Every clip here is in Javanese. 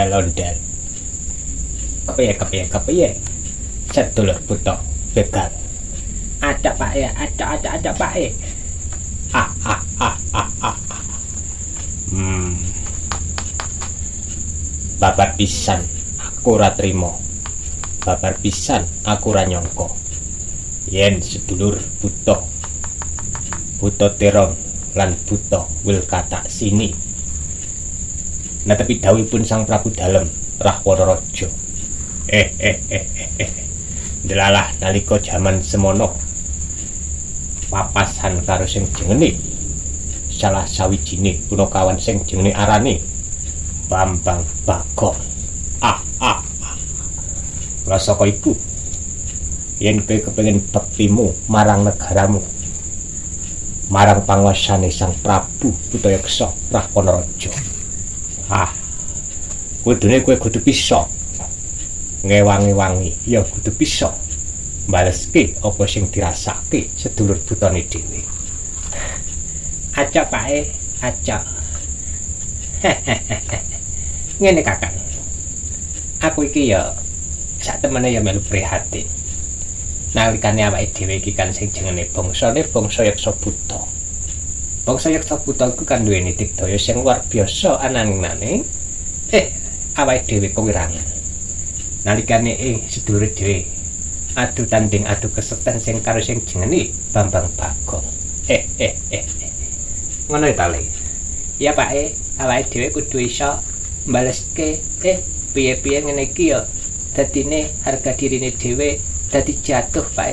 ondel-ondel. Kepiye? Sedulur buta begal. Ada Pak ya, ada Pak ya. Ah ah ah ah ah. Babar pisan aku ora trimo. Babar pisan aku ora nyangka. Yen sedulur buta terong lan buta wil katak sini. Netepi dawuhipun Sang Prabu Dalem Rahwana Raja. Delalah nalika jaman semono papasan karo sing jengene salah sawijine punakawan sing jengene arane Bambang Bagong. Rasaka iku yen kowe kepengin bektimu marang negaramu, marang panguasane Sang Prabu Butoyeksa Rahwana Raja. Kudune kowe kudu bisa ngewangi-wangi, ya kudu bisa mbaleske apa sing dirasake sedulur butane dhewe. Aja Pak aja. Ngene Kakang. Aku iki ya sak temene ya melu prihatin. Nalikane awake dhewe iki kan sing jenenge bangsane bangsa Yaksa Buta. Bangsa Yaksa Buta iku kan duweni digdaya sing luar biasa ananging awake dhewe kewirangan. Nalikane sedulur dhewe adu tanding adu kesetan sing karo sing jenenge Bambang Bagong. Ngono ta Le? Ya Pak awake dhewe kudu iso mbaleske piye-piye ngene iki ya dadine harga dirine dhewe dadi jatuh Pak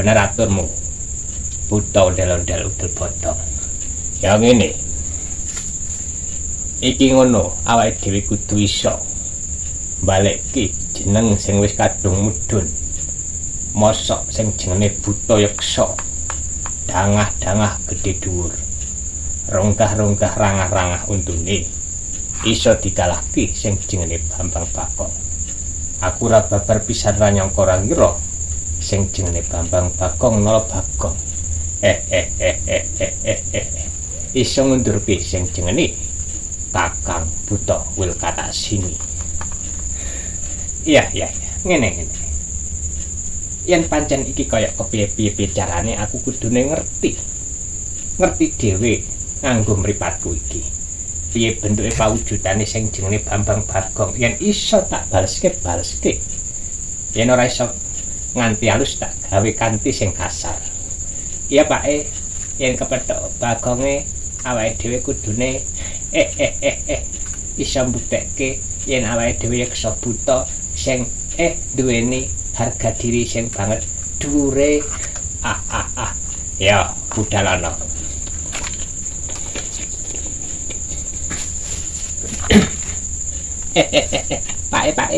Bener aturmu. Buta ondel-ondel udel bodong. Ya ngene. Iki ngono, awake dhewe kudu iso balekke jeneng sing wis kadung mudhun. Mosok sing jenenge Butoyeksa dangah-dangah gedhe dhuwur. Ronggah-ronggah rangah-rangah untune iso dikalahke sing jenenge Bambang Bagong. Aku ora babar pisan ra nyangka ra ngira sing jenenge Bambang Bagong nala Bagong. Iso ngundurke sing jenenge Kakang Buta wil katak sini. Iya, ngene. Yen pancen iki kaya kepiye-piye carane aku kudune ngerti dhewe nganggo mripatku iki. Piye bentuke pawujudane sing jenenge Bambang Bagong yen iso tak baleske. Yen ora iso nganti halus tak gawe kanthi sing kasar. Iya Pak yen kepethuk Bagonge awake dhewe kudune iso mbuktekke yen awake dhewe Yaksa Buta sing duweni harga diri sing banget dhuwure. Ya budalana. Pak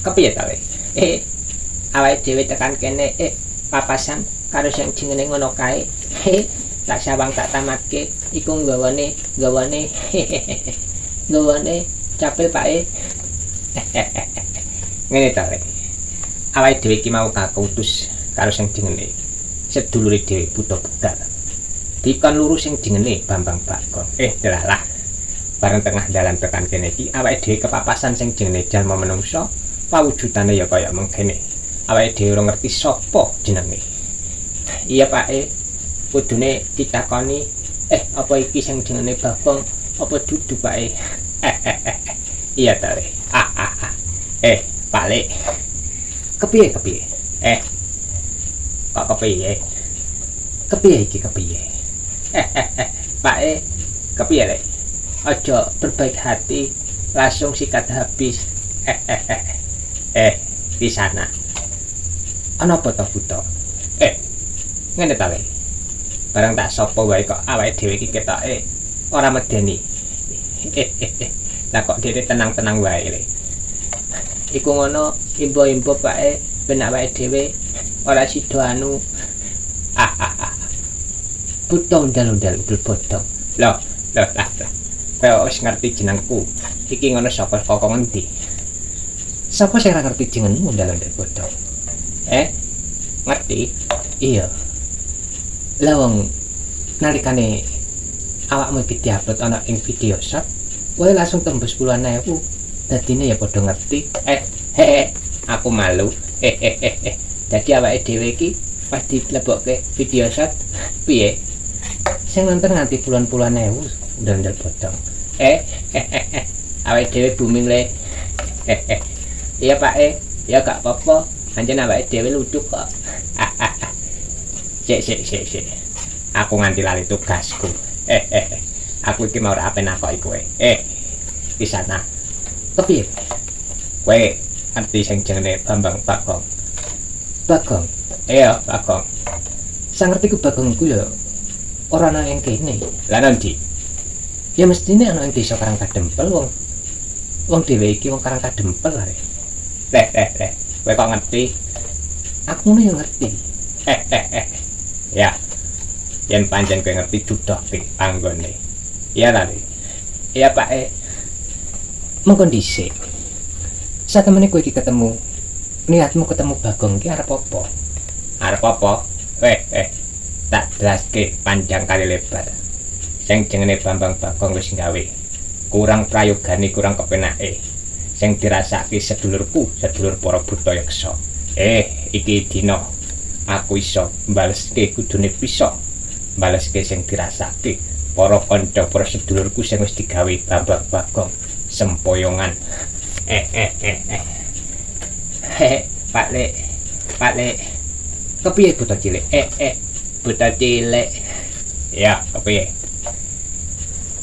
kepiye ta awake dhewe tekan kene papasan karo sing jenenge ngono kae. Tak sawang tak tamatke iku nggawane capil Pak Ngene ta awake dhewe iki mau kakutus karo sing jenenge sedulure dhewe Buta Begal. Dikon luru sing jenenge Bambang Bagong. Delalah. Bareng tengah dalan tekan kene iki awake dhewe kepapasan sing jenenge jalma manungsa, pawujudane ya kaya mengkene. Awake dhewe ora ngerti sapa jenenge. Iya Pak kudune ditakoni apa iki sing jenenge Bagong apa dudu Pak Iya ta Pak Le. Kepiye? Kok kepiye? Kepiye iki kepiye? Pak kepiye Le? Aja berbaik hati, langsung sikat habis. Di sana. Ana apa ta Buta? Ngene ta Le. Barang tak sapa wae kok awake dhewe iki ketoke ora medeni. Lah kok dhewe tenang-tenang wae Le. Iku ngono impo-impo Pak ben awake dhewe ora sida anu. Buta ondel-ondel udel bodong. Lah. Kowe wis ngerti jenengku. Iki ngono sapa kok ngendi? Sapa sing ora ngerti jenengmu ondel-ondel bodong? Ngerti? Iya. Lah wong nalikane awakmu iki diupload ana ing video shot, kowe langsung tembus puluhan ewu. Dadine ya padha ngerti. Aku malu. Dadi awake dhewe iki pas dilebokke video shot piye? Sing nonton nganti puluhan ewu ndel-ndel bodong. Awake dhewe booming le. Iya Pak ya gak apa-apa. Anjen awake dhewe lucu kok. Sik. Aku nganti lali tugasku. Aku iki mau ora ape nakoki kowe. Di sana. Kepiye? Kowe ngerti sing jenenge Bambang Bagong. Bagong. Iya, Bagong. Sang ngerti ku Bagong iku ya ora ana ing kene. Lah ndi? Ya mestine ana ing desa Karangkadempel wong dhewe iki wong Karangkadempel arek. Leh. Kowe kok ngerti? Aku ngono ya ngerti. Ya. Yen pancen kowe ngerti dudohke panggone. Iya ta, Iya, Pak. Monggo dhisik. Satemene kowe iki ketemu, niatmu ketemu Bagong iki arep apa? Arep apa? Tak jelaske panjang kali lebar. Sing jenenge Bambang Bagong wis gawe. Kurang prayogane, kurang kepenake. Sing dirasake sedulurku, sedulur para buta yeksa. Iki dina aku iso mbaleske kudune bisa. Mbaleske sing dirasake para kanca para sedulurku sing wis digawe Bambang Bagong sempoyongan. Pak Lek. Kepiye buta cilik? Buta cilik. Ya, kepiye?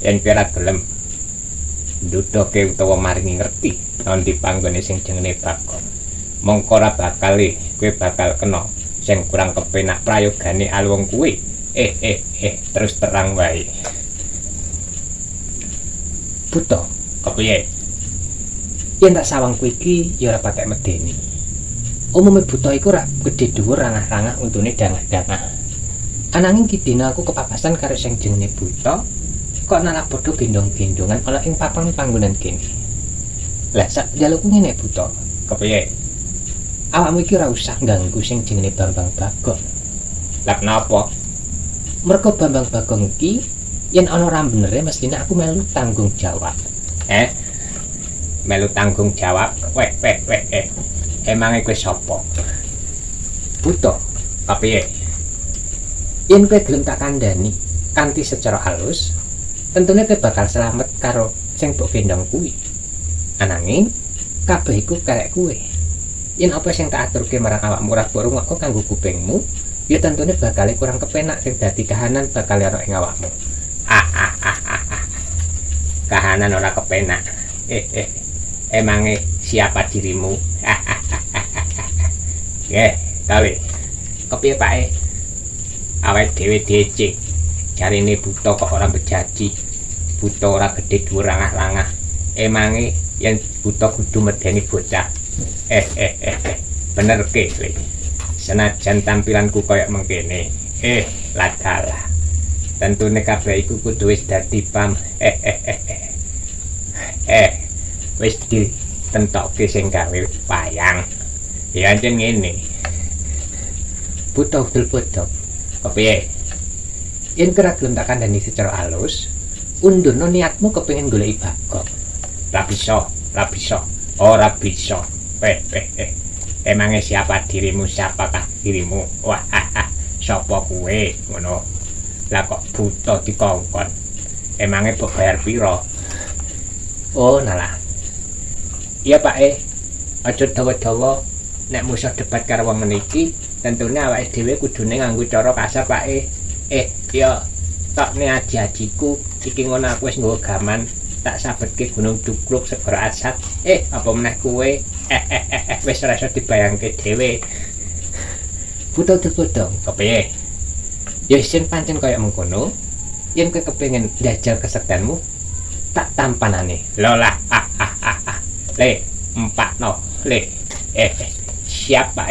Yen kira gelem ndudoke utawa maringi ngerti ndi panggone sing jenenge Bagong. Mongko ora bakal kowe bakal kena sing kurang kepenak prayogane alwong kuwi. Terus terang wae. Buta, kepiye? Yen tak sawang kuwi iki ya ora patek medeni. Umume buta iku ora gedhe dhuwur rangah-rangah untune dangah-dangah. Ananging iki dina aku kepapasan karo sing jenenge buta kok nalak padha gendong-gendongan ana ing papan panggonan kene. Lah sak jalukku ngene buta. Kepiye? Awakmu iki ora usah ganggu sing jenenge Bambang Bagong. Lah kenapa? Mergo Bambang Bagong iki yen ana ora benere mestine aku melu tanggung jawab. Melu tanggung jawab? Weh. Emange kowe sapa? Buta. Kepiye? Yen kowe gelem tak kandhani kanthi secara halus, tentune kowe bakal slamet karo sing mbok gendong kuwi. Ananging kabeh iku karek kowe. Yen apa sing tak aturke marang awakmu ora rungokno kanggo kupingmu, ya tentune bakal kurang kepenak sing dadi kahanan bakal ana ing awakmu. Kahanan ora kepenak. Emange siapa dirimu? Kali. Kepiye Pak? Awake dhewe diecek. Jarine buta kok ora bejaji. Buta ora gedhe dhuwur rangah-rangah. Emange yen buta kudu medeni bocah. Bener ke, Le. Senajan tampilanku kaya mengkene. Ladalah. Tentune kabeh iku kudu wis dadi pam. Wis ditentokke sing gawe wayang. Ya ancen ngene. Buta udel bodho. Kepiye? Yen kira gelem tak kandhani secara halus, undurno niatmu kepengin goleki Bagong. Ora bisa. Ora bisa. Emange siapa dirimu? Siapakah dirimu? Wah, sapa kowe ngono? Lah kok buta dikongkon. Emange bayar pira? Oh, nalah. Iya Pak aja dawa-dawa nek musuh debat karo wong meniki, tentune awake dhewe kudune nganggo cara kasar Pak ya tok ne aji-ajiku iki ngono aku wis nggawa gaman tak sabetke Gunung Dukluk Segara Asat. Apa meneh kowe wis ora iso dibayangke dhewe. Buta-buta kepiye? Ya isin pancen kaya mengkono. Yen kowe kepengin njajal kesektenmu, tak tampanane. Lho lah. Le, empakno. Le. Siap Pak